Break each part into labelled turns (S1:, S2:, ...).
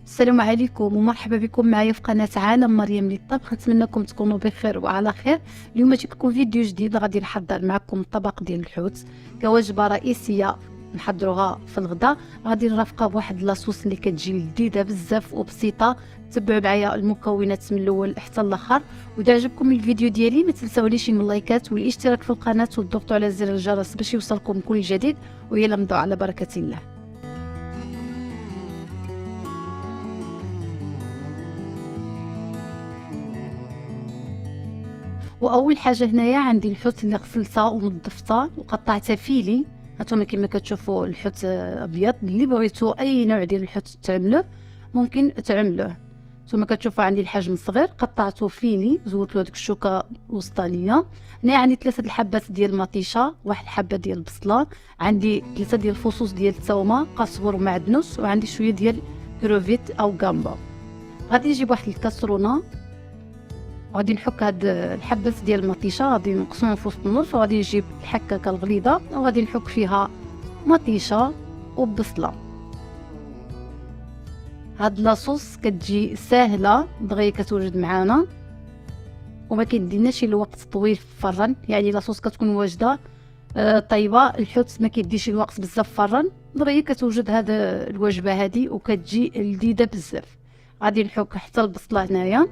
S1: السلام عليكم ومرحبا بكم معايا في قناة عالم مريم للطبخ. نتمنىكم تكونوا بخير وعلى خير. اليوم جيت لكم فيديو جديد غادي نحضر معكم الطبق ديال الحوت كوجبه رئيسيه نحضروها في الغداء. غادي نرافقها بواحد لاصوص اللي كتجي لذيذه بزاف وبسيطه. تبعوا معايا المكونات من الاول حتى الاخر، واذا عجبكم الفيديو ديالي ما تنساونيش من اللايكات والاشتراك في القناه وتضغطوا على زر الجرس باش يوصلكم كل جديد. ويلا نبداو على بركه الله. واول حاجه هنايا عندي الحوت اللي غسلتها ونظفتها وقطعتها فيلي. هانتوما كما كتشوفوا الحوت ابيض. اللي بغيتو اي نوع ديال الحوت تعملوه ممكن تعملوه. نتوما كتشوفوا عندي الحجم صغير قطعته فيلي، زودت له ديك الشوكه الوسطانيه. هنا عندي 3 الحبات ديال المطيشه، واحد الحبه ديال البصله، عندي 3 ديال الفصوص ديال الثومه قزبر ومعدنوس، وعندي شويه ديال كروفيت او غامبا. غادي نجيب واحد الكاسرونه وغادي نحك هاد الحبات ديال المطيشه، غادي نقسمهم في وسط النص، وغادي نجيب الحكاكه الغليظه وغادي نحك فيها مطيشه وبصله. هاد لاصوص كتجي ساهله دغيا كتوجد معانا وما كيديناش الوقت طويل في الفران. يعني لاصوص كتكون واجده طيبه، الحوت ما كيديش الوقت بزاف في الفران، دغيا كتوجد هاد الوجبه هادي وكتجي لذيذه بزاف. غادي نحك حتى البصله هنايا،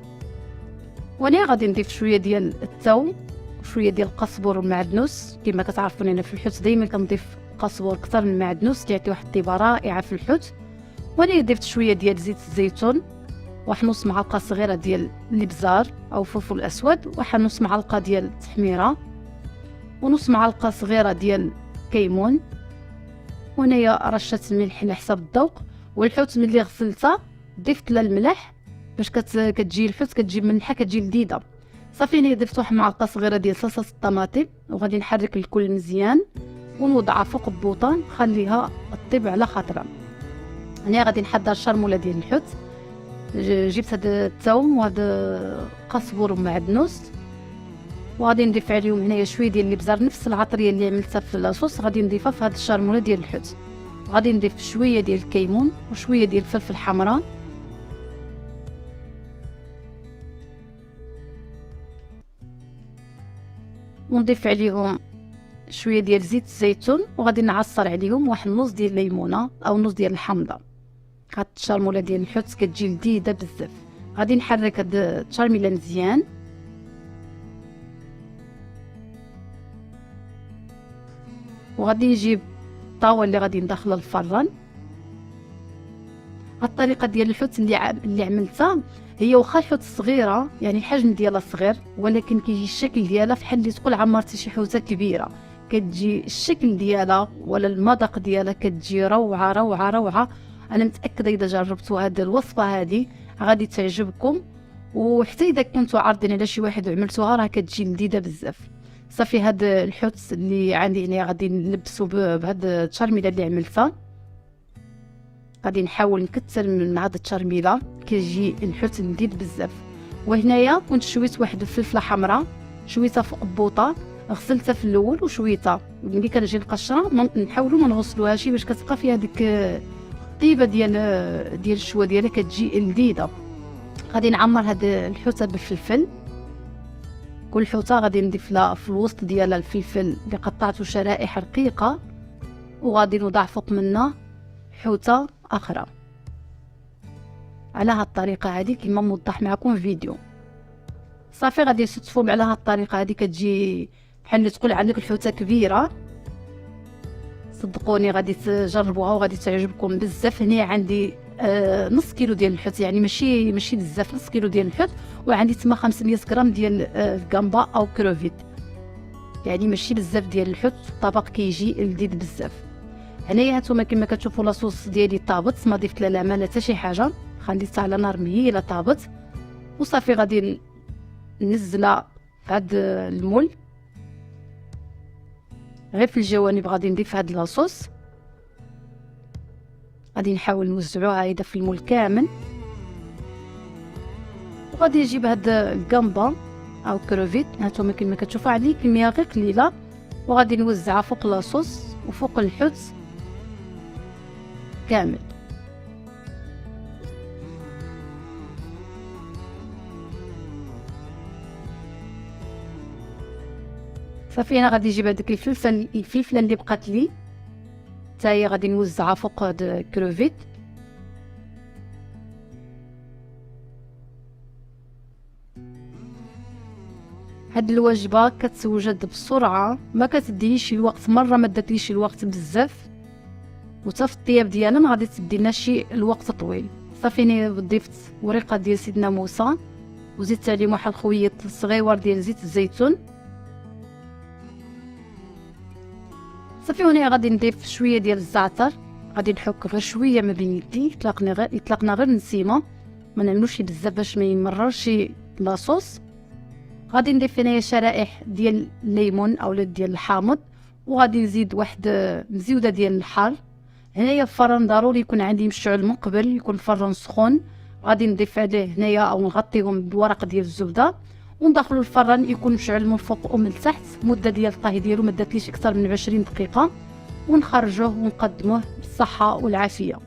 S1: وانا غادي نضيف شويه ديال الثوم وشويه ديال القزبر والمعدنوس. كما كتعرفون انا في الحوت دائما كنضيف القزبر اكثر من المعدنوس، كيعطي واحد الطيبه رائعه في الحوت. وانا ضفت شويه ديال زيت الزيتون، واحد نص معلقه صغيره ديال الابزار او فلفل اسود، واحد نص معلقه ديال التحميره، ونص معلقه صغيره ديال الكيمون، وهنايا رشه الملح على حسب الذوق. والحوت ملي غسلته ضفت له الملح باش كتجي الحوت كتجي ملحه كتجي لذيذه. صافي انا ضفت واحد معلقه صغيره ديال صلصه الطماطم، وغادي نحرك الكل مزيان ونوضعها فوق البوطه نخليها طيب على خاطرها. انا غادي نحضر الشرموله ديال الحوت. جبت هذا الثوم وهذا قزبر ومعدنوس، وغادي نضيف عليهم هنايا شويه ديال الابزار، نفس العطريه اللي عملتها في لاصوص غادي نضيفها في هذه الشرموله ديال الحوت. غادي نضيف شويه ديال الكيمون وشويه ديال الفلفل الحمراء، ونضيف عليهم شويه ديال زيت الزيتون، وغادي نعصر عليهم واحد نص ديال الليمونه او نص ديال الحامضه. هاد الشرموله ديال الحوت كتجي لذيذه بزاف. غادي نحرك هاد التشرميله مزيان، وغادي نجيب الطاوه اللي غادي ندخلها للفران. هاد الطريقه ديال الحوت اللي عملتها هي واخا الحوت صغيره، يعني الحجم ديالها صغير، ولكن كيجي الشكل ديالها بحال اللي تقول عمرتي شي حوته كبيره. كتجي الشكل ديالها ولا المذاق ديالها كتجي روعه روعه روعه. انا متاكده اذا جربتوا هذه الوصفه هذه غادي تعجبكم، وحتى اذا كنتوا عارضين على شي واحد وعملتوها راه كتجي لذيذه بزاف. صافي هذا الحوت اللي عندي هنا غادي نلبسو بهذا التشرميله اللي عملتها. غادي نحاول نكثر من هذا التشرميله، كيجي الحوت لذيذ بزاف. وهنايا كنت شويت واحد الفلفله حمراء، شويتها فوق البوطه، غسلتها في الاول وشويتها ملي كنجي القشره نحاولوا ما نغسلوهاش باش كتبقى فيها ديك الطيبه ديال الشوا ديالها كتجي لذيذه. غادي نعمر هاد الحوته بالفلفل. كل حوته غادي نضيف لها في الوسط ديالها الفلفل اللي قطعته شرائح رقيقه، وغادي نوضع فوق منها حوته اخرى على هاد الطريقه هذه كما موضح معكم في فيديو. صافي غادي نصفهم على هاد الطريقه هذه، كتجي بحال اللي تقول عندك الحوته كبيره. صدقوني غادي تجربوها وغادي تعجبكم بزاف. هنا عندي نص كيلو ديال الحوت، يعني ماشي بزاف، نص كيلو ديال الحوت، وعندي تما 500 غرام ديال الغامبا او كروفيت، يعني ماشي بزاف ديال الحوت. الطبق كيجي لذيذ بزاف. هنايا هانتوما كما كتشوفوا لاصوص ديالي طابت، ما ضفت لا ماء لا حتى شي حاجه، خليتها على نار مهيله طابت. وصافي غادي ننزلها هاد المول غير في الجوانب. غادي نضيف هاد لاصوص، غادي نحاول نوزعوها هيدا في المول كامل. وغادي نجيب هاد الغامبا او كروفيت، هانتوما كما كتشوفوا عندي كميه غير قليله، وغادي نوزعها فوق لاصوص وفوق الحوت كامل. صافي انا غادي نجيب هذيك الفلفله اللي بقات لي حتى هي غادي نوزعها فوق هاد الكروفيت. هاد الوجبه كتوجد بسرعه، ما كتدينيش الوقت، مره ما داتليش الوقت بزاف، وتا في الطياب ديالها ما غادي تدينا شي الوقت طويل. صافي انا ضفت ورقه ديال سيدنا موسى وزدت عليهم واحد الخويط صغيور ديال زيت الزيتون. صافي هنا غادي نضيف شويه ديال الزعتر، غادي نحك غير شويه ما بين يدي، يطلقنا غير نسيمه، ما نعملوش بزاف باش ما يمررش لاصوص. غادي نضيف هنايا شرائح ديال الليمون اولا ديال الحامض، وغادي نزيد واحد مزيوده ديال الحار. هنايا الفران ضروري يكون عندي مشعل من قبل، يكون الفران سخون. غادي نضيف عليه هنايا او نغطيهم بورق ديال الزبده وندخلوا الفران يكون مشعل من فوق ومن تحت. مده ديال الطهي ديالو ما داتليش اكثر من 20 دقيقه، ونخرجوه ونقدموه بالصحه والعافيه.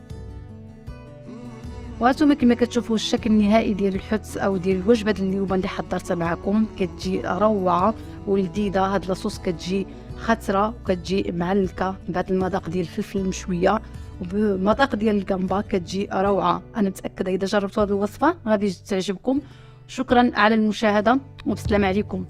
S1: وهانتوما كما كتشوفوا الشكل النهائي ديال الحدس او ديال الوجبه اليوم اللي حضرتها معكم، كتجي روعه ولذيذه. هاد لاصوص كتجي خطره وكتجي معلكه بهذا المذاق ديال الفلفل المشويه وبمذاق ديال الجمبه، كتجي روعه. انا متاكده اذا جربتوا هذه الوصفه غادي تعجبكم. شكرا على المشاهده وبسلام عليكم.